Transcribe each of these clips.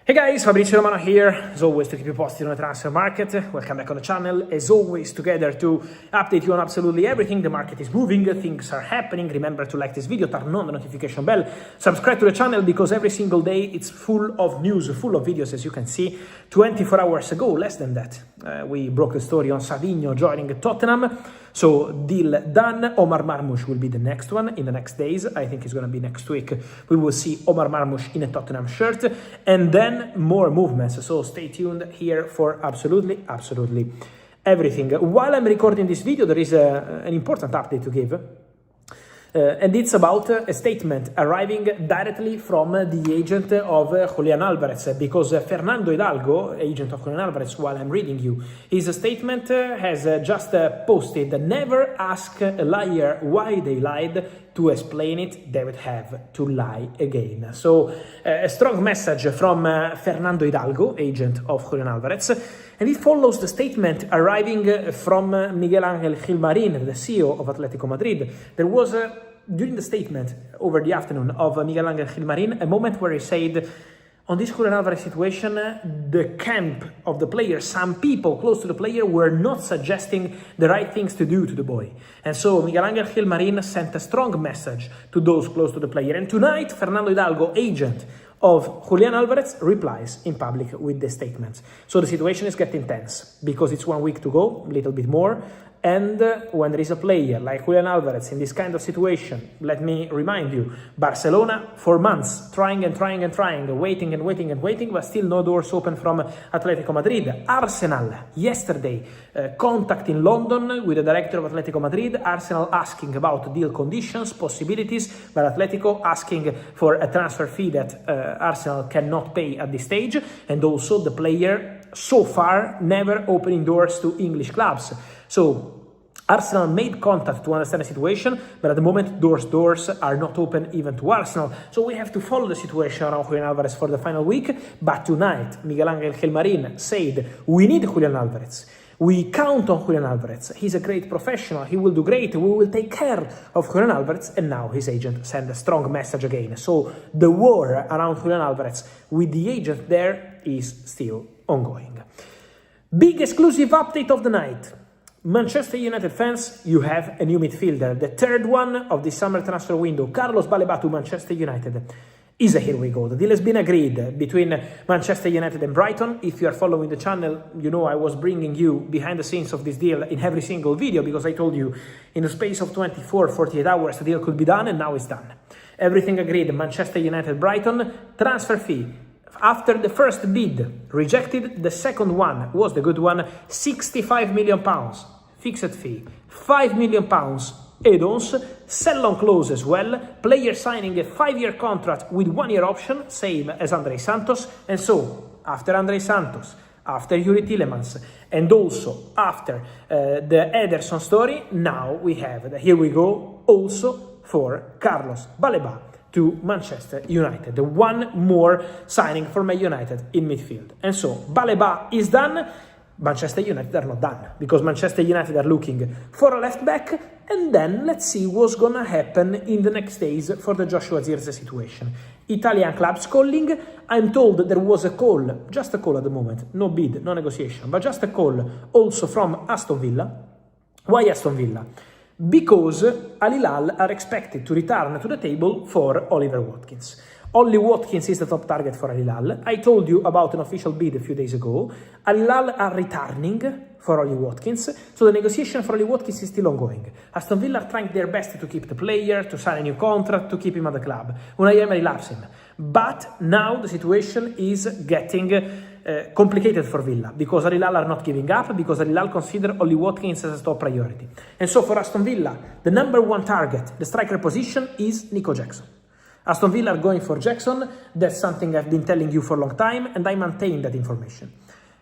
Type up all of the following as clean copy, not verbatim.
Hey guys, Fabrizio Romano here, as always to keep you posted on the transfer market. Welcome back on the channel, as always together to update you on absolutely everything. The market is moving, things are happening. Remember to like this video, turn on the notification bell, subscribe to the channel because every single day it's full of news, full of videos, as you can see. 24 hours ago, less than that, we broke the story on Savinho joining Tottenham. So deal done. Omar Marmoush will be the next one in the next days. I think it's going to be next week. We will see Omar Marmoush in a Tottenham shirt and then more movements. So stay tuned here for absolutely everything. While I'm recording this video, there is an important update to give. And it's about a statement arriving directly from the agent of Juliánwar, because Fernando Hidalgo, agent of Juliánwar, while I'm reading you, his statement has just posted, "Never ask a liar why they lied. To explain it, they would have to lie again." So a strong message from Fernando Hidalgo, agent of Juliánwar, and it follows the statement arriving from Miguel Ángel Gilmarín, the CEO of Atletico Madrid. There was during the statement over the afternoon of Miguel Ángel Gilmarín a moment where he said, on this Juliánwar situation, the camp of the player, some people close to the player were not suggesting the right things to do to the boy. And so Miguel Ángel Gilmarín sent a strong message to those close to the player. And tonight, Fernando Hidalgo, agent of Juliánwar, replies in public with the statements. So the situation is getting tense because it's 1 week to go, a little bit more. And when there is a player like Juliánwar in this kind of situation, let me remind you, Barcelona for months trying, waiting, but still no doors open from Atletico Madrid. Arsenal yesterday contact in London with the director of Atletico Madrid. Arsenal asking about deal conditions, possibilities, but Atletico asking for a transfer fee that Arsenal cannot pay at this stage, and also the player so far never opening doors to English clubs. So Arsenal made contact to understand the situation, but at the moment doors are not open even to Arsenal. So we have to follow the situation around Juliánwar for the final week. But tonight, Miguel Ángel Gilmarín said, we need Juliánwar. We count on Juliánwar. He's a great professional. He will do great. We will take care of Juliánwar. And now his agent sent a strong message again. So the war around Juliánwar with the agent there is still ongoing. Big exclusive update of the night. Manchester United fans, you have a new midfielder, the third one of the summer transfer window. Carlos Baleba to Manchester United is a here we go. The deal has been agreed between Manchester United and Brighton. If you are following the channel, you know I was bringing you behind the scenes of this deal in every single video because I told you in the space of 48 hours the deal could be done, and now it's done. Everything agreed. Manchester United, Brighton, transfer fee. After the first bid rejected, the second one was the good one, £65 million, fixed fee, £5 million add-ons, sell-on clause as well, player signing a 5-year contract with 1-year option, same as Andrei Santos. And so, after Andrei Santos, after Yuri Tielemans, and also after the Ederson story, now we have the here we go also for Carlos Baleba to Manchester United, the one more signing for Man United in midfield. And so Baleba is done. Manchester United are not done because Manchester United are looking for a left back, and then let's see what's gonna happen in the next days for the Joshua Zirkzee situation. Italian clubs calling. I'm told there was a call, just a call at the moment, no bid, no negotiation, but just a call also from Aston Villa. Why Aston Villa? Because Al Hilal are expected to return to the table for Oliver Watkins. Only Watkins is the top target for Al Hilal. I told you about an official bid a few days ago. Al Hilal are returning for Oli Watkins, so the negotiation for Oli Watkins is still ongoing. Aston Villa are trying their best to keep the player, to sign a new contract, to keep him at the club. Unai Emery loves him. But now the situation is getting complicated for Villa, because Al Hilal are not giving up, because Al Hilal consider Oli Watkins as a top priority. And so for Aston Villa, the number one target, the striker position, is Nico Jackson. Aston Villa are going for Jackson. That's something I've been telling you for a long time, and I maintain that information.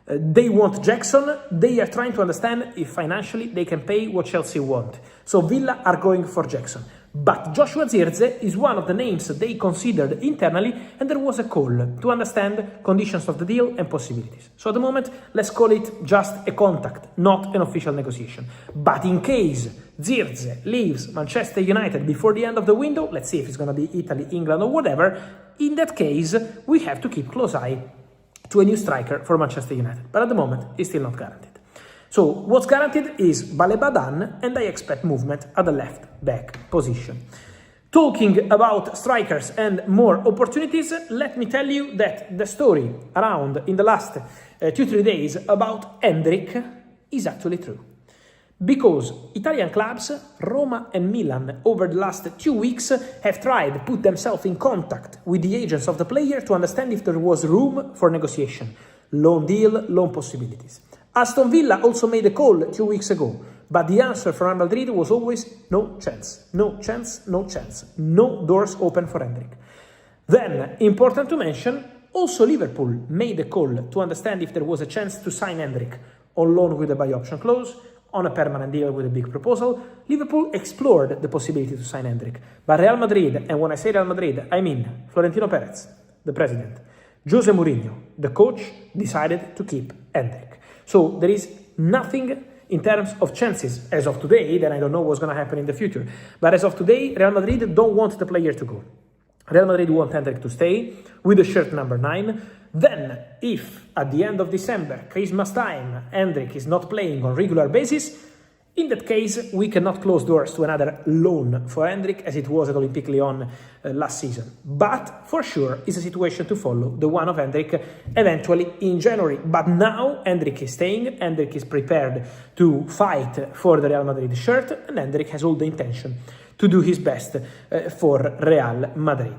They want Jackson. They are trying to understand if financially they can pay what Chelsea want. So Villa are going for Jackson. But Joshua Zirkzee is one of the names they considered internally, and there was a call to understand conditions of the deal and possibilities. So at the moment, let's call it just a contact, not an official negotiation. But in case Zirkzee leaves Manchester United before the end of the window, let's see if it's going to be Italy, England or whatever, in that case, we have to keep close eye to a new striker for Manchester United. But at the moment, it's still not guaranteed. So what's guaranteed is Baleba done, and I expect movement at the left back position. Talking about strikers and more opportunities, let me tell you that the story around in the last 2-3 days about Endrick is actually true. Because Italian clubs, Roma and Milan, over the last 2 weeks have tried to put themselves in contact with the agents of the player to understand if there was room for negotiation, loan deal, loan possibilities. Aston Villa also made a call 2 weeks ago, but the answer from Real Madrid was always no chance, no chance, no chance, no doors open for Endrick. Then, important to mention, also Liverpool made a call to understand if there was a chance to sign Endrick on loan with a buy option clause, on a permanent deal with a big proposal. Liverpool explored the possibility to sign Endrick, but Real Madrid, and when I say Real Madrid, I mean Florentino Perez, the president, Jose Mourinho, the coach, decided to keep Endrick. So there is nothing in terms of chances as of today, then I don't know what's going to happen in the future. But as of today, Real Madrid don't want the player to go. Real Madrid want Endrick to stay with the shirt number 9. Then, if at the end of December, Christmas time, Endrick is not playing on regular basis, in that case, we cannot close doors to another loan for Endrick as it was at Olympique Lyon last season. But for sure, it's a situation to follow, the one of Endrick eventually in January. But now Endrick is staying, Endrick is prepared to fight for the Real Madrid shirt, and Endrick has all the intention to do his best for Real Madrid.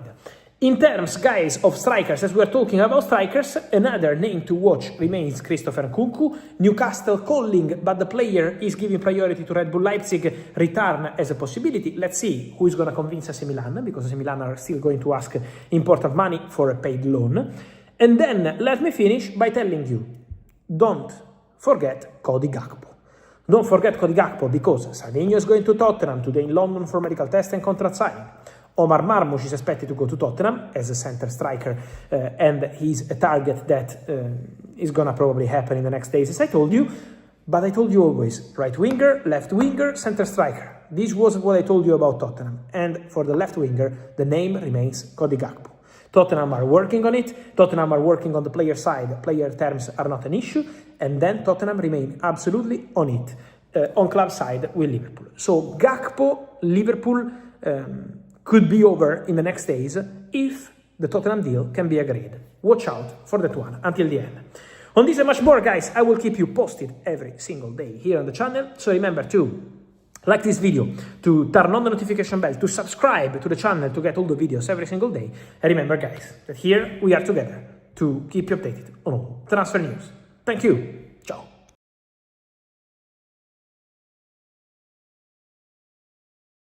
In terms, guys, of strikers, as we're talking about strikers, another name to watch remains Christopher Nkunku. Newcastle calling, but the player is giving priority to Red Bull Leipzig return as a possibility. Let's see who is going to convince AC Milan, because AC Milan are still going to ask important money for a paid loan. And then let me finish by telling you, don't forget Cody Gakpo. Don't forget Cody Gakpo, because Savinho is going to Tottenham today in London for medical test and contract signing. Omar Marmoush is expected to go to Tottenham as a center striker, and he's a target that is going to probably happen in the next days, as I told you. But I told you always, right winger, left winger, center striker. This was what I told you about Tottenham. And for the left winger, the name remains Cody Gakpo. Tottenham are working on it. Tottenham are working on the player side. Player terms are not an issue. And then Tottenham remain absolutely on it, on club side with Liverpool. So Gakpo, Liverpool, could be over in the next days if the Tottenham deal can be agreed. Watch out for that one until the end. On this and much more, guys, I will keep you posted every single day here on the channel. So remember to like this video, to turn on the notification bell, to subscribe to the channel to get all the videos every single day. And remember, guys, that here we are together to keep you updated on all transfer news. Thank you.